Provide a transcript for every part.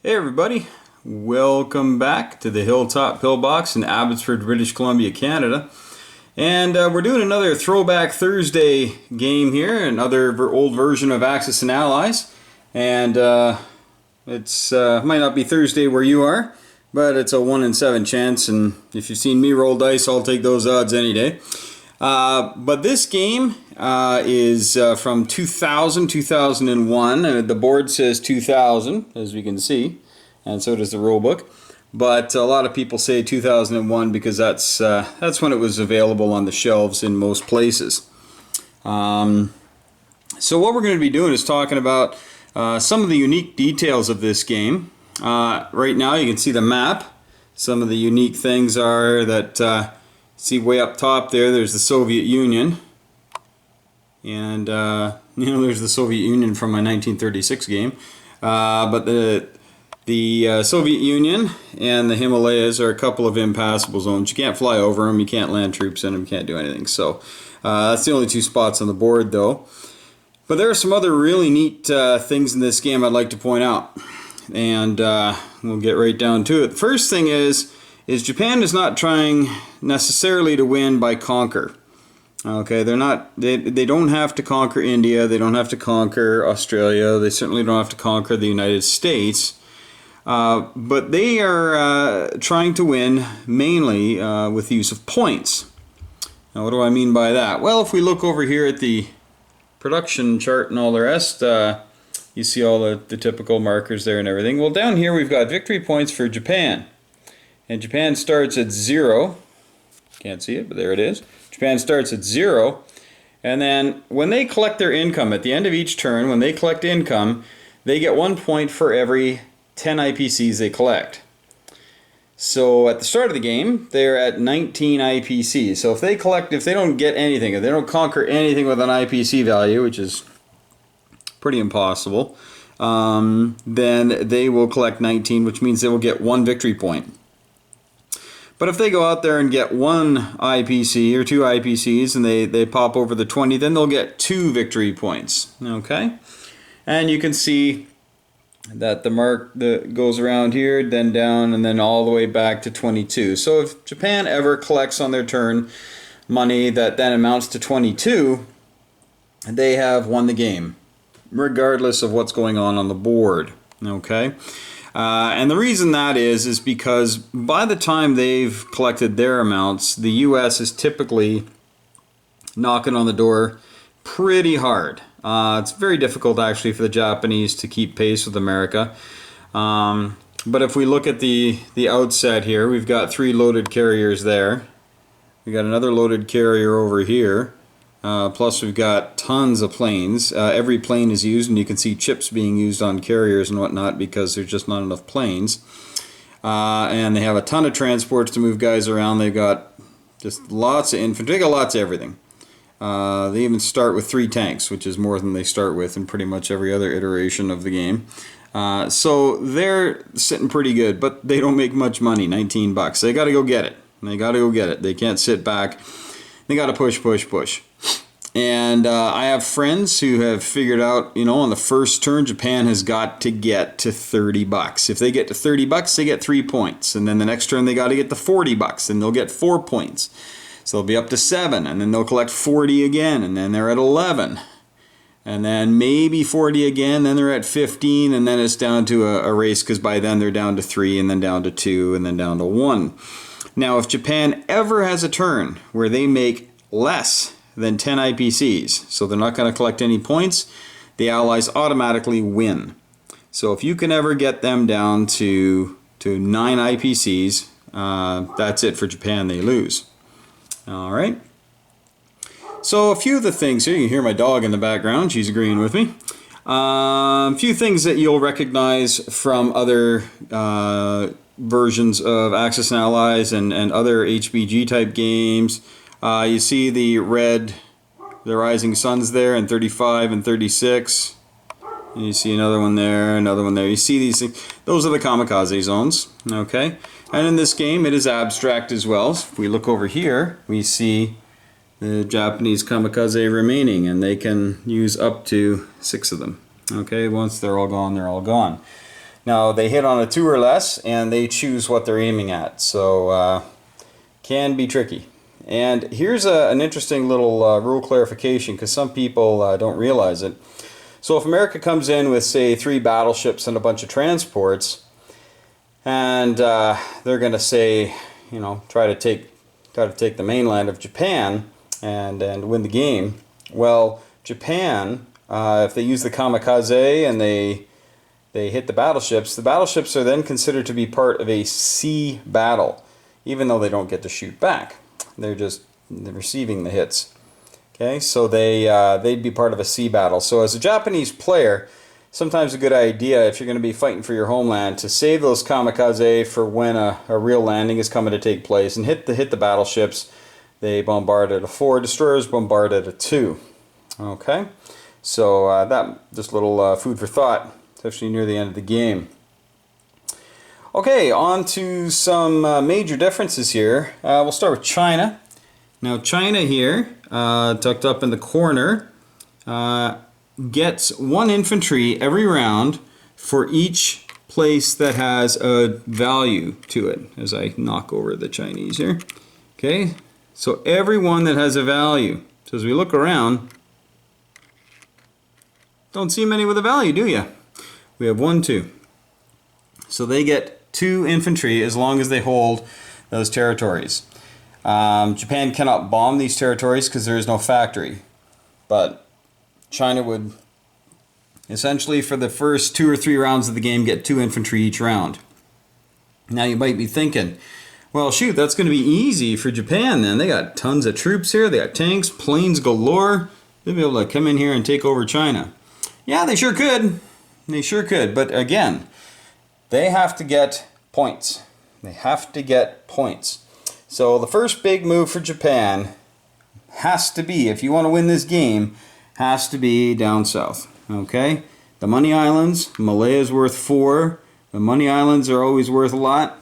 Hey everybody, welcome back to the Hilltop Pillbox in Abbotsford, British Columbia, Canada. And we're doing another Throwback Thursday game here, another old version of Axis and Allies. And it's might not be Thursday where you are, but it's a 1 in 7 chance, and if you've seen me roll dice, I'll take those odds any day. But this game is from 2001, and the board says 2000, as we can see, and so does the rule book. But a lot of people say 2001 because that's when it was available on the shelves in most places. So what we're going to be doing is talking about some of the unique details of this game. Right now you can see the map. Some of the unique things are that see way up top there's the Soviet Union, and there's the Soviet Union from my 1936 game. But the Soviet Union and the Himalayas are a couple of impassable zones. You can't fly over them, you can't land troops in them, you can't do anything. So that's the only two spots on the board, though. But there are some other really neat things in this game I'd like to point out, and we'll get right down to it. The first thing is Japan is not trying necessarily to win by conquer. Okay, they don't have to conquer India, they don't have to conquer Australia, they certainly don't have to conquer the United States, but they are trying to win mainly with the use of points. Now what do I mean by that? Well, if we look over here at the production chart and all the rest, you see all the typical markers there and everything. Well, down here we've got victory points for Japan. And Japan starts at 0. Can't see it, but there it is. Japan starts at 0. And then when they collect their income, at the end of each turn, when they collect income, they get 1 point for every 10 IPCs they collect. So at the start of the game, they're at 19 IPCs. So if they don't get anything, if they don't conquer anything with an IPC value, which is pretty impossible, then they will collect 19, which means they will get 1 victory point. But if they go out there and get 1 IPC or 2 IPCs and they pop over the 20, then they'll get 2 victory points. Okay? And you can see that the mark that goes around here, then down, and then all the way back to 22. So if Japan ever collects on their turn money that then amounts to 22, they have won the game, regardless of what's going on the board. Okay? And the reason that is because by the time they've collected their amounts, the U.S. is typically knocking on the door pretty hard. It's very difficult actually for the Japanese to keep pace with America. But if we look at the outset here, we've got 3 loaded carriers there. We've got another loaded carrier over here. Plus we've got tons of planes. Every plane is used, and you can see chips being used on carriers and whatnot because there's just not enough planes. And they have a ton of transports to move guys around. They've got just lots of infantry. They got lots of everything. They even start with 3 tanks, which is more than they start with in pretty much every other iteration of the game. So they're sitting pretty good, but they don't make much money, 19 bucks. They got to go get it. They got to go get it. They can't sit back. They got to push, push, push. And I have friends who have figured out, on the first turn, Japan has got to get to 30 bucks. If they get to 30 bucks, they get 3 points. And then the next turn, they got to get to 40 bucks, and they'll get 4 points. So they'll be up to 7, and then they'll collect 40 again, and then they're at 11. And then maybe 40 again, then they're at 15, and then it's down to a race, because by then they're down to 3, and then down to 2, and then down to 1. Now, if Japan ever has a turn where they make less than 10 IPCs, so they're not going to collect any points, the Allies automatically win. So if you can ever get them down to 9 IPCs, that's it for Japan, they lose. Alright. So a few of the things here, you can hear my dog in the background, she's agreeing with me. A few things that you'll recognize from other versions of Axis and Allies and other HBG type games. You see the rising suns there in 35 and 36. And you see another one there, another one there. You see these things. Those are the Kamikaze zones. Okay. And in this game it is abstract as well. So if we look over here, we see the Japanese Kamikaze remaining, and they can use up to 6 of them. Okay, once they're all gone, they're all gone. Now they hit on a 2 or less, and they choose what they're aiming at. So can be tricky. And here's an interesting little rule clarification, because some people don't realize it. So if America comes in with, say, 3 battleships and a bunch of transports, and they're going to say, you know, try to take the mainland of Japan and win the game. Well, Japan, if they use the Kamikaze and they hit the battleships are then considered to be part of a sea battle, even though they don't get to shoot back. They're receiving the hits. Okay, so they'd be part of a sea battle. So as a Japanese player, sometimes a good idea, if you're going to be fighting for your homeland, to save those Kamikaze for when a real landing is coming to take place, and hit the battleships. They bombard at a 4, destroyers bombard at a 2. Okay, so that just a little food for thought, especially near the end of the game. Okay, on to some major differences here. We'll start with China. Now China here, tucked up in the corner, gets 1 infantry every round for each place that has a value to it, as I knock over the Chinese here. Okay, so every one that has a value. So as we look around, don't see many with a value, do you? We have 1, 2. So they get 2 infantry as long as they hold those territories. Japan cannot bomb these territories because there is no factory. But China would essentially, for the first 2 or 3 rounds of the game, get 2 infantry each round. Now you might be thinking, well, shoot, that's going to be easy for Japan then. They got tons of troops here. They got tanks, planes galore. They'll be able to come in here and take over China. Yeah, they sure could. They sure could. But again, they have to get points. They have to get points. So the first big move for Japan has to be, if you want to win this game, has to be down south. Okay? The Money Islands, Malaya's worth 4. The Money Islands are always worth a lot.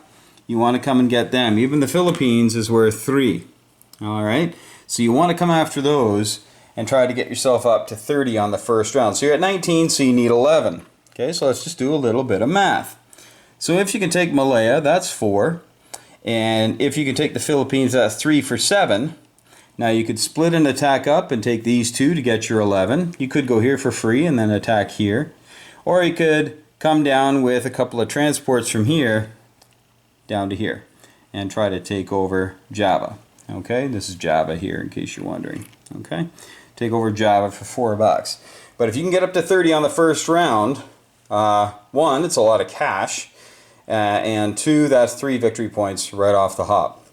You want to come and get them. Even the Philippines is worth 3. Alright? So you want to come after those and try to get yourself up to 30 on the first round. So you're at 19, so you need 11. Okay, so let's just do a little bit of math. So if you can take Malaya, that's 4. And if you can take the Philippines, that's 3 for 7. Now you could split an attack up and take these 2 to get your 11. You could go here for free and then attack here. Or you could come down with a couple of transports from here down to here and try to take over Java. Okay, this is Java here in case you're wondering. Okay, take over Java for $4. But if you can get up to 30 on the first round, 1, it's a lot of cash. And 2, that's 3 victory points right off the hop.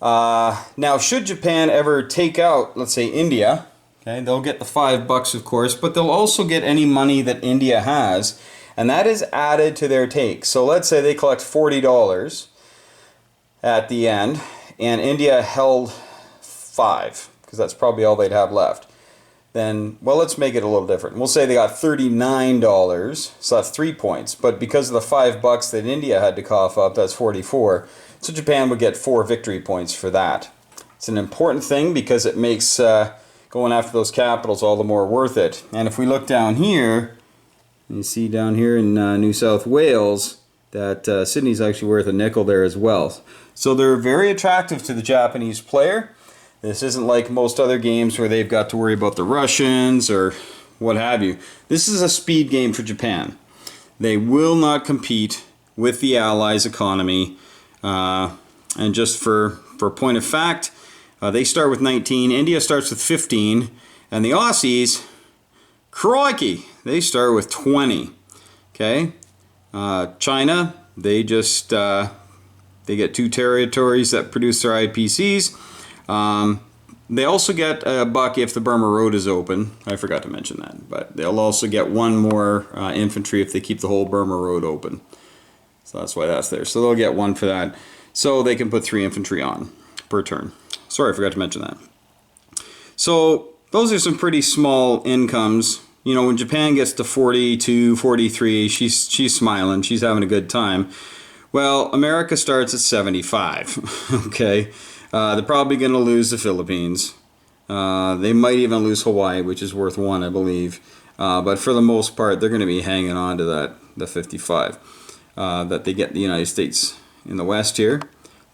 Now, should Japan ever take out, let's say, India, okay, they'll get the $5, of course, but they'll also get any money that India has, and that is added to their take. So let's say they collect $40 at the end, and India held 5, because that's probably all they'd have left. Then, well, let's make it a little different. We'll say they got $39, so that's 3 points. But because of the $5 that India had to cough up, that's 44. So Japan would get 4 victory points for that. It's an important thing because it makes going after those capitals all the more worth it. And if we look down here, you see down here in New South Wales that Sydney's actually worth a nickel there as well. So they're very attractive to the Japanese player. This isn't like most other games where they've got to worry about the Russians or what have you. This is a speed game for Japan. They will not compete with the Allies' economy. And just for point of fact, they start with 19. India starts with 15. And the Aussies, crikey, they start with 20. Okay? China, they just they get 2 territories that produce their IPCs. They also get $1 if the Burma Road is open. I forgot to mention that. But they'll also get 1 more infantry if they keep the whole Burma Road open. So that's why that's there. So they'll get 1 for that. So they can put 3 infantry on per turn. Sorry, I forgot to mention that. So those are some pretty small incomes. You know, when Japan gets to 42, 43, she's smiling. She's having a good time. Well, America starts at 75. Okay? They're probably going to lose the Philippines. They might even lose Hawaii, which is worth 1, I believe. But for the most part, they're going to be hanging on to the 55 that they get in the United States in the west here.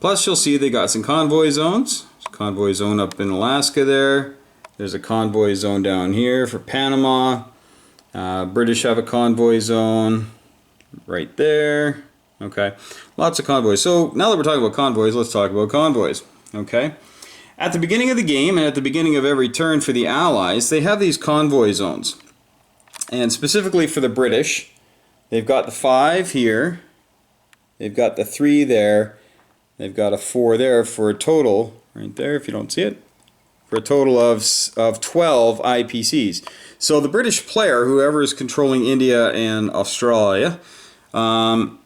Plus you'll see they got some convoy zones. There's a convoy zone up in Alaska there. There's a convoy zone down here for Panama. British have a convoy zone right there. Okay, lots of convoys. So now that we're talking about convoys, let's talk about convoys. Okay, at the beginning of the game and at the beginning of every turn for the Allies, they have these convoy zones. And specifically for the British, they've got the 5 here, they've got the 3 there, they've got a 4 there for a total, right there if you don't see it, for a total of 12 IPCs. So the British player, whoever is controlling India and Australia,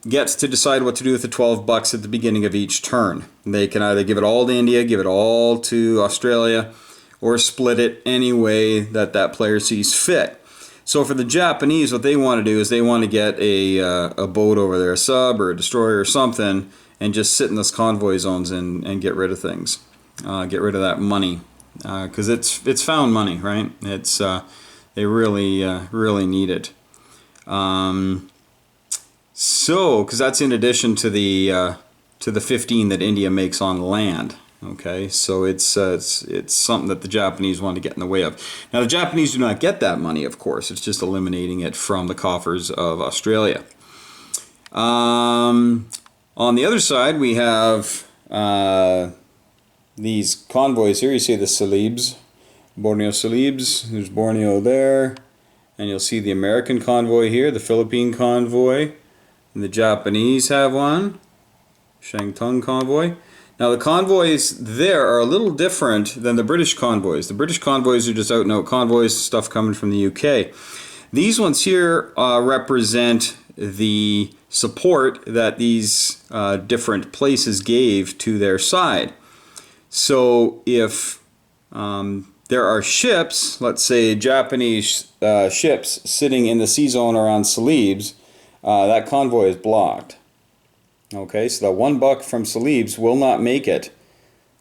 gets to decide what to do with the 12 bucks at the beginning of each turn. They can either give it all to India, give it all to Australia, or split it any way that that player sees fit. So for the Japanese, what they want to do is they want to get a boat over there, a sub or a destroyer or something, and just sit in those convoy zones and get rid of things, get rid of that money, because it's found money, right? It's they really need it. So, because that's in addition to the 15 that India makes on land. Okay, so it's something that the Japanese want to get in the way of. Now the Japanese do not get that money, of course. It's just eliminating it from the coffers of Australia. On the other side, we have these convoys here. You see the Celebes, Borneo Celebes. There's Borneo there, and you'll see the American convoy here, the Philippine convoy, and the Japanese have one, Shantung convoy. Now the convoys there are a little different than the British convoys. The British convoys are just out and out convoys, stuff coming from the UK. These ones here represent the support that these different places gave to their side. So if there are ships, let's say Japanese ships sitting in the sea zone around Celebes, that convoy is blocked. Okay, so that $1 from Celebes will not make it,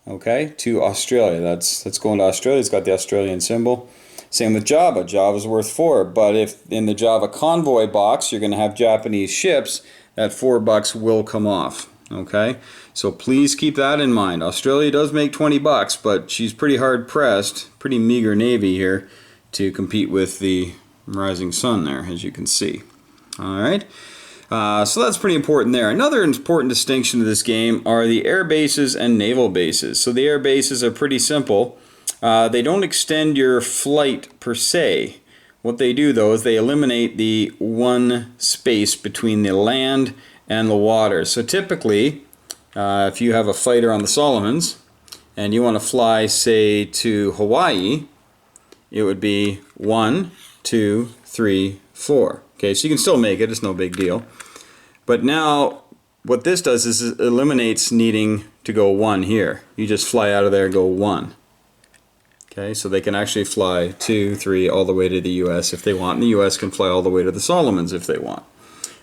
okay, to Australia. That's going to Australia. It's got the Australian symbol. Same with Java. Java's worth 4, but if in the Java convoy box you're going to have Japanese ships, that $4 will come off. Okay, so please keep that in mind. Australia does make $20, but she's pretty hard pressed, pretty meager navy here to compete with the rising sun there, as you can see. All right. So that's pretty important there. Another important distinction of this game are the air bases and naval bases. So the air bases are pretty simple. They don't extend your flight per se. What they do though is they eliminate the one space between the land and the water. So typically, if you have a fighter on the Solomons and you want to fly, say, to Hawaii, it would be 1, 2, 3, 4. Okay, so you can still make it, it's no big deal. But now, what this does is it eliminates needing to go 1 here. You just fly out of there and go 1. Okay, so they can actually fly 2, 3, all the way to the US if they want, and the US can fly all the way to the Solomons if they want.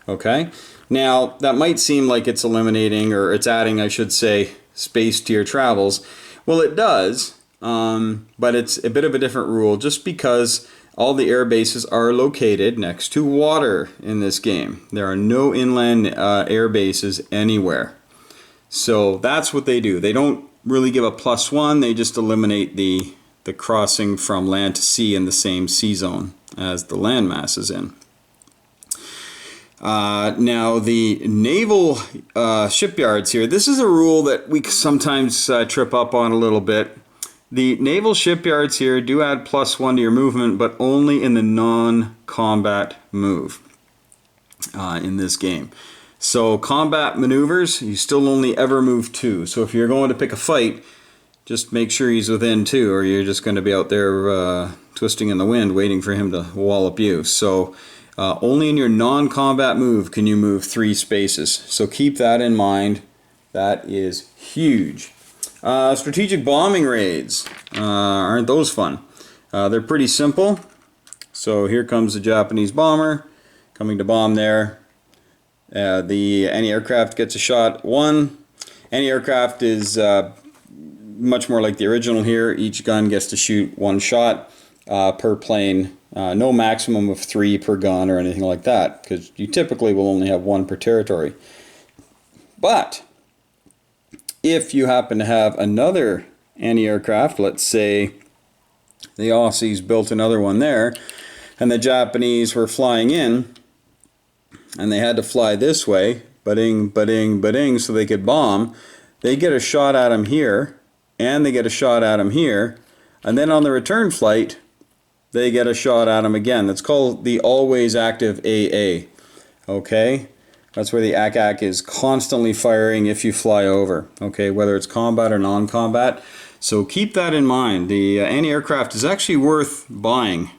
Okay, now that might seem like it's eliminating, or it's adding, I should say, space to your travels. Well, it does, but it's a bit of a different rule just because all the air bases are located next to water in this game. There are no inland air bases anywhere. So that's what they do. They don't really give a +1, they just eliminate the crossing from land to sea in the same sea zone as the landmass is in. Now the naval shipyards here, this is a rule that we sometimes trip up on a little bit. The naval shipyards here do add +1 to your movement, but only in the non-combat move in this game. So combat maneuvers, you still only ever move 2. So if you're going to pick a fight, just make sure he's within 2, or you're just going to be out there twisting in the wind waiting for him to wallop you. So only in your non-combat move can you move 3 spaces. So keep that in mind. That is huge. Strategic bombing raids, aren't those fun? They're pretty simple. So here comes the Japanese bomber coming to bomb there. Any aircraft gets a shot 1. Any aircraft is much more like the original here. Each gun gets to shoot 1 shot per plane No maximum of 3 per gun or anything like that, because you typically will only have 1 per territory. But if you happen to have another anti-aircraft, let's say the Aussies built another one there, and the Japanese were flying in, and they had to fly this way, ba-ding, ba-ding, ba-ding, so they could bomb, they get a shot at them here, and they get a shot at them here, and then on the return flight, they get a shot at them again. That's called the always active AA. Okay? That's where the ACAC is constantly firing if you fly over. Okay, whether it's combat or non-combat. So keep that in mind. The anti-aircraft is actually worth buying.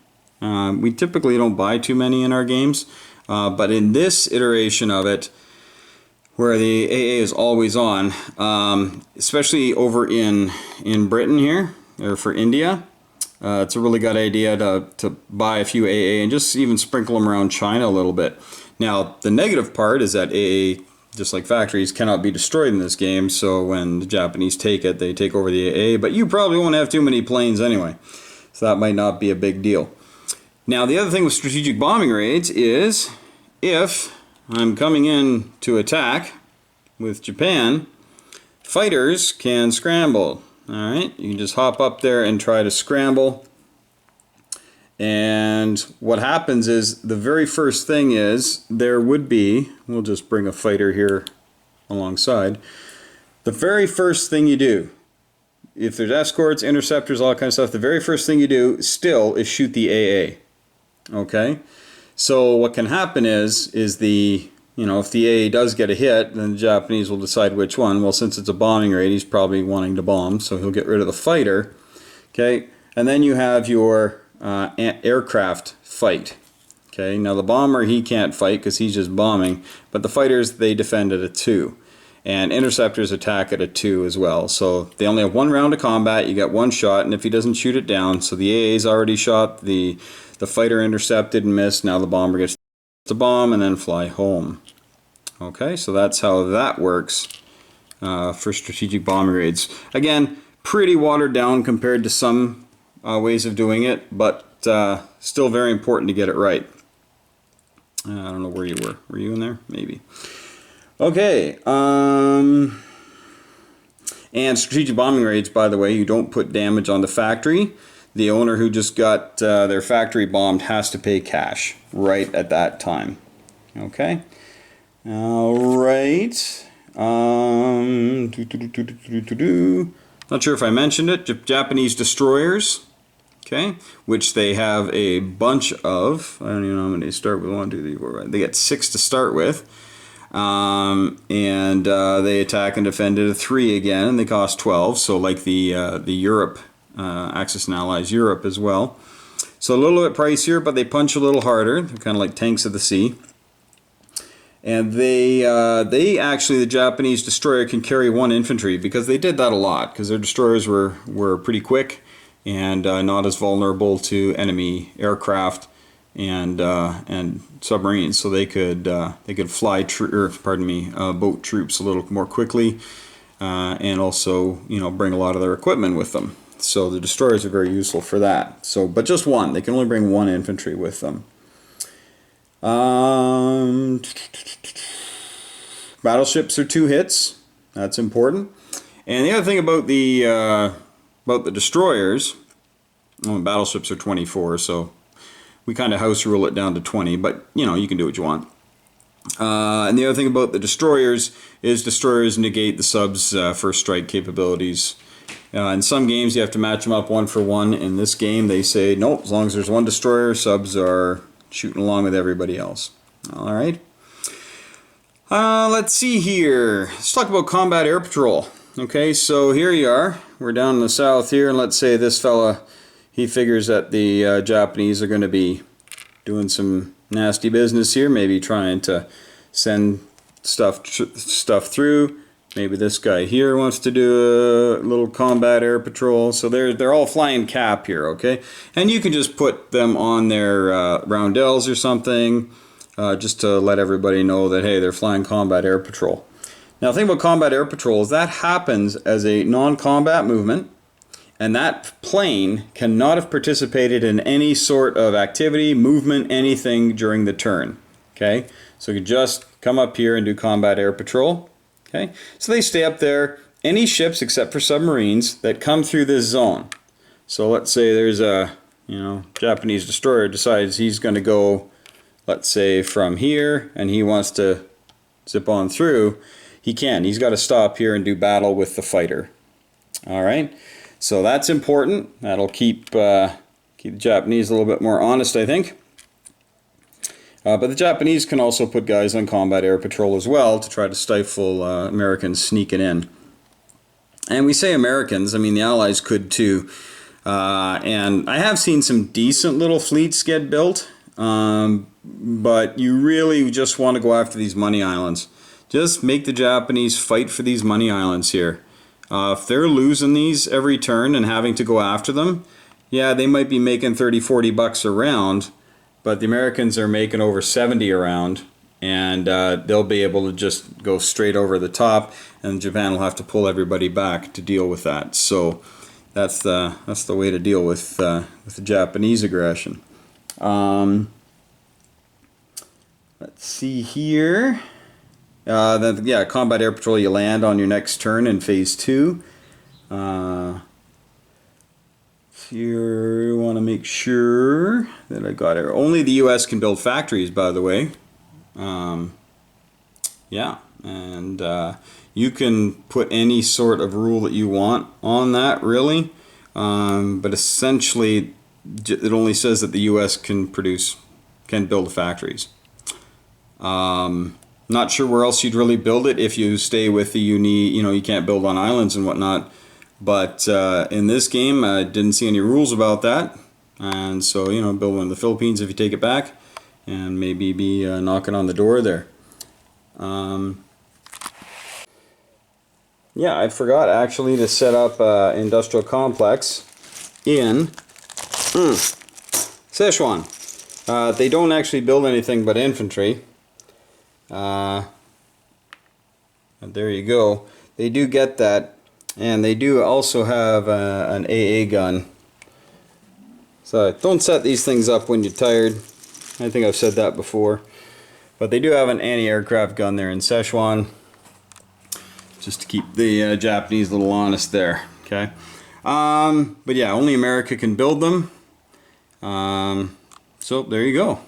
We typically don't buy too many in our games, but in this iteration of it, where the AA is always on, especially over in Britain here, or for India, it's a really good idea to buy a few AA and just even sprinkle them around China a little bit. Now, the negative part is that AA, just like factories, cannot be destroyed in this game, so when the Japanese take it, they take over the AA, but you probably won't have too many planes anyway, so that might not be a big deal. Now, the other thing with strategic bombing raids is, if I'm coming in to attack with Japan, fighters can scramble. Alright, you can just hop up there and try to scramble. And what happens is, the very first thing is, there would be, we'll just bring a fighter here alongside, the very first thing you do, if there's escorts, interceptors, all that kind of stuff, the very first thing you do still is shoot the AA. Okay? So what can happen is the, if the AA does get a hit, then the Japanese will decide which one. Well, since it's a bombing raid, he's probably wanting to bomb, so he'll get rid of the fighter. Okay? And then you have your aircraft fight. Okay, now the bomber, he can't fight because he's just bombing, but the fighters, they defend at a 2, and interceptors attack at a 2 as well. So they only have 1 round of combat, you get 1 shot, and if he doesn't shoot it down, so the AA's already shot, the fighter intercepted and missed, now the bomber gets to bomb and then fly home. Okay, so that's how that works for strategic bombing raids. Again, pretty watered down compared to some ways of doing it, but still very important to get it right. I don't know where you were. Were you in there? Maybe. Okay. And strategic bombing raids, by the way, you don't put damage on the factory. The owner who just got their factory bombed has to pay cash right at that time. Okay. All right. Not sure if I mentioned it. Japanese destroyers. Okay, which they have a bunch of. I don't even know how many they start with. 1, 2, 3, 4, 5. They get 6 to start with, and they attack and defend at a 3 again, and they cost 12. So like the Europe, Axis and Allies Europe as well. So a little bit pricier, but they punch a little harder. They're kind of like tanks of the sea. And they actually, the Japanese destroyer can carry 1 infantry, because they did that a lot, because their destroyers were pretty quick and not as vulnerable to enemy aircraft and submarines, so they could fly boat troops a little more quickly, and also bring a lot of their equipment with them. So the destroyers are very useful for that. So, but just 1. They can only bring 1 infantry with them. Battleships are 2 hits. That's important. And the other thing about the destroyers, well, battleships are 24, so we kind of house rule it down to 20, but you can do what you want. And the other thing about the destroyers is destroyers negate the subs' first strike capabilities. In some games you have to match them up 1 for 1. In this game they say nope, as long as there's 1 destroyer, subs are shooting along with everybody else. Alright. Let's see here. Let's talk about combat air patrol. Okay, so here you are. We're down in the south here, and let's say this fella, he figures that the Japanese are going to be doing some nasty business here, maybe trying to send stuff through. Maybe this guy here wants to do a little combat air patrol. So they're all flying cap here, okay? And you can just put them on their roundels or something, just to let everybody know that, hey, they're flying combat air patrol. Now, the thing about combat air patrol is that happens as a non-combat movement, and that plane cannot have participated in any sort of activity, movement, anything during the turn. Okay, so you just come up here and do combat air patrol. Okay, so they stay up there. Any ships except for submarines that come through this zone. So let's say there's a Japanese destroyer decides he's going to go, let's say, from here, and he wants to zip on through. He can. He's got to stop here and do battle with the fighter. All right. So that's important. That'll keep the Japanese a little bit more honest, I think. But the Japanese can also put guys on combat air patrol as well to try to stifle Americans sneaking in. And we say Americans, I mean the Allies could too. And I have seen some decent little fleets get built, but you really just want to go after these money islands. Just make the Japanese fight for these money islands here. If they're losing these every turn and having to go after them, yeah, they might be making 30, 40 bucks a round, but the Americans are making over 70 a round, and they'll be able to just go straight over the top, and Japan will have to pull everybody back to deal with that. So that's the way to deal with the Japanese aggression. Let's see here. Yeah, combat air patrol, you land on your next turn in phase 2. Here, you want to make sure that I got it. Only the U.S. can build factories, by the way. Yeah, and you can put any sort of rule that you want on that, really. But essentially, it only says that the U.S. can build factories. Not sure where else you'd really build it if you stay with the you can't build on islands and whatnot. But in this game, I didn't see any rules about that. And so, build one in the Philippines if you take it back, and maybe be knocking on the door there. Yeah, I forgot actually to set up an industrial complex in Sichuan. They don't actually build anything but infantry. And there you go. They do get that, and they do also have an AA gun. So don't set these things up when you're tired. I think I've said that before. But they do have an anti-aircraft gun there in Sichuan, just to keep the Japanese a little honest there. Okay. But yeah, only America can build them. So there you go.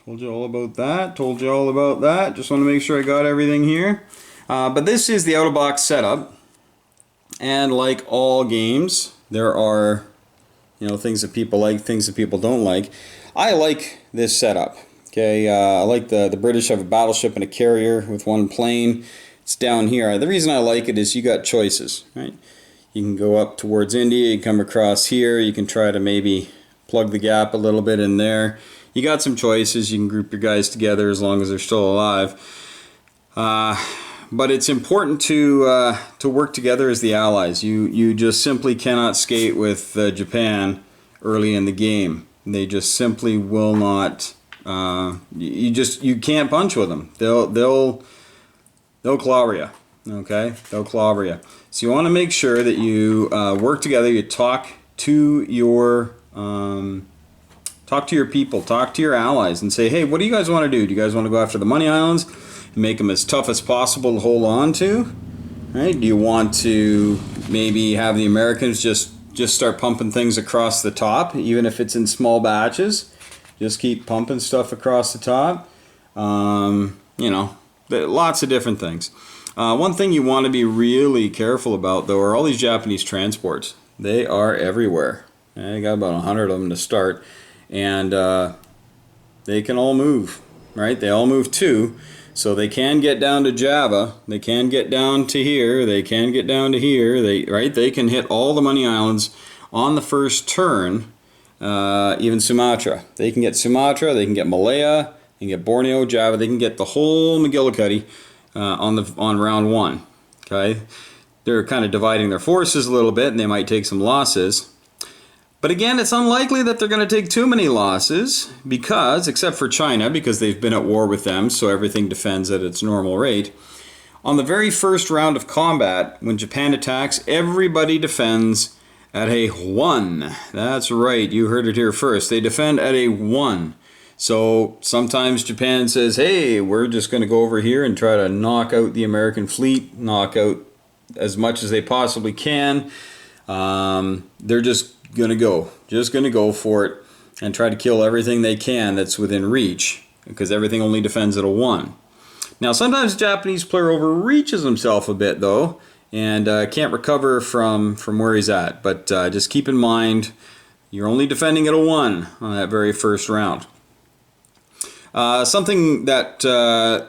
Told you all about that. Just want to make sure I got everything here. But this is the out-of-box setup. And like all games, there are things that people like, things that people don't like. I like this setup. Okay, I like the British have a battleship and a carrier with one plane. It's down here. The reason I like it is you got choices, right? You can go up towards India, you come across here, you can try to maybe plug the gap a little bit in there. You got some choices. You can group your guys together as long as they're still alive. But it's important to work together as the Allies. You just simply cannot skate with Japan early in the game. They just simply will not. You can't punch with them. They'll clobber you. Okay, they'll clobber you. So you want to make sure that you work together. You talk to your people, talk to your allies, and say, hey, what do you guys want to do? Do you guys want to go after the money islands and make them as tough as possible to hold on to? Right? Do you want to maybe have the Americans just start pumping things across the top, even if it's in small batches? Just keep pumping stuff across the top. Lots of different things. One thing you want to be really careful about, though, are all these Japanese transports. They are everywhere. I got about 100 of them to start. And they can all move, right? They all move too. So they can get down to Java. They can get down to here. They can get down to here. They can hit all the money islands on the first turn, even Sumatra. They can get Sumatra. They can get Malaya. They can get Borneo, Java. They can get the whole McGillicuddy on round 1. Okay, they're kind of dividing their forces a little bit, and they might take some losses. But again, it's unlikely that they're going to take too many losses because, except for China, because they've been at war with them, so everything defends at its normal rate. On the very first round of combat, when Japan attacks, everybody defends at a 1. That's right, you heard it here first. They defend at a 1. So sometimes Japan says, hey, we're just going to go over here and try to knock out the American fleet, knock out as much as they possibly can. They're just going to go for it and try to kill everything they can that's within reach, because everything only defends at a 1. Now sometimes the Japanese player overreaches himself a bit though, and can't recover from where he's at. But just keep in mind, you're only defending at a 1 on that very first round. Something that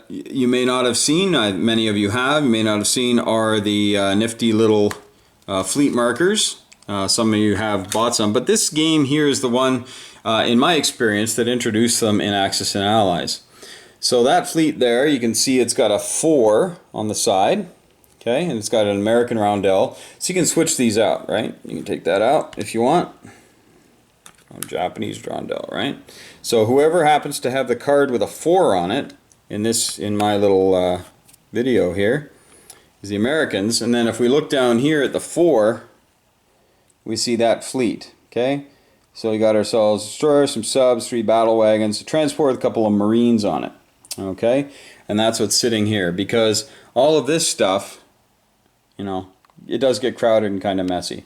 you may not have seen, many of you have, you may not have seen, are the nifty little fleet markers. Some of you have bought some, but this game here is the one, in my experience, that introduced them in Axis and Allies. So that fleet there, you can see it's got a 4 on the side, okay, and it's got an American roundel. So you can switch these out, right? You can take that out if you want. Japanese roundel, right? So whoever happens to have the card with a 4 on it, in my little video here, is the Americans. And then if we look down here at the 4, we see that fleet, okay? So we got ourselves a destroyer, some subs, 3 battle wagons, a transport with a couple of Marines on it, okay? And that's what's sitting here, because all of this stuff, you know, it does get crowded and kind of messy.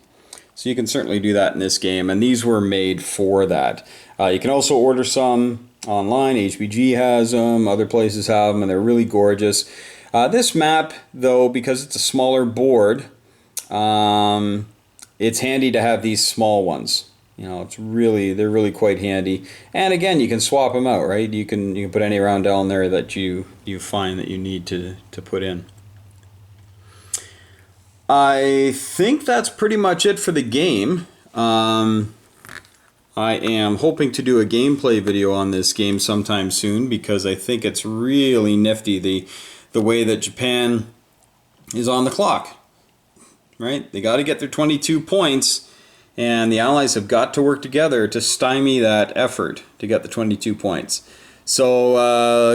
So you can certainly do that in this game, and these were made for that. You can also order some online. HBG has them, other places have them, and they're really gorgeous. This map, though, because it's a smaller board, it's handy to have these small ones. You know, they're really quite handy. And again, you can swap them out, right? You can put any roundel in there that you find that you need to put in. I think that's pretty much it for the game. I am hoping to do a gameplay video on this game sometime soon, because I think it's really nifty the way that Japan is on the clock, right? They got to get their 22 points, and the Allies have got to work together to stymie that effort to get the 22 points. So,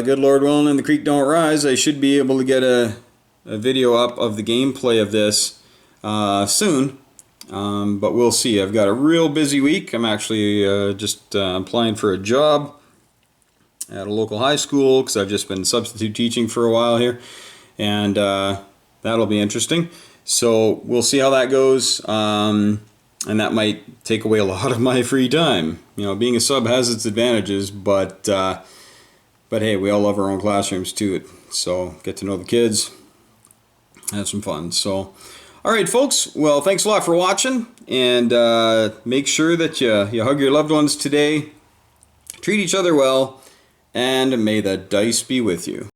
good Lord willing and the creek don't rise, I should be able to get a video up of the gameplay of this soon, but we'll see. I've got a real busy week. I'm actually just applying for a job at a local high school, because I've just been substitute teaching for a while here, and that'll be interesting. So we'll see how that goes, and that might take away a lot of my free time. You know, being a sub has its advantages, but hey, we all love our own classrooms too, so get to know the kids, have some fun. So, all right, folks. Well, thanks a lot for watching, and make sure that you hug your loved ones today, treat each other well, and may the dice be with you.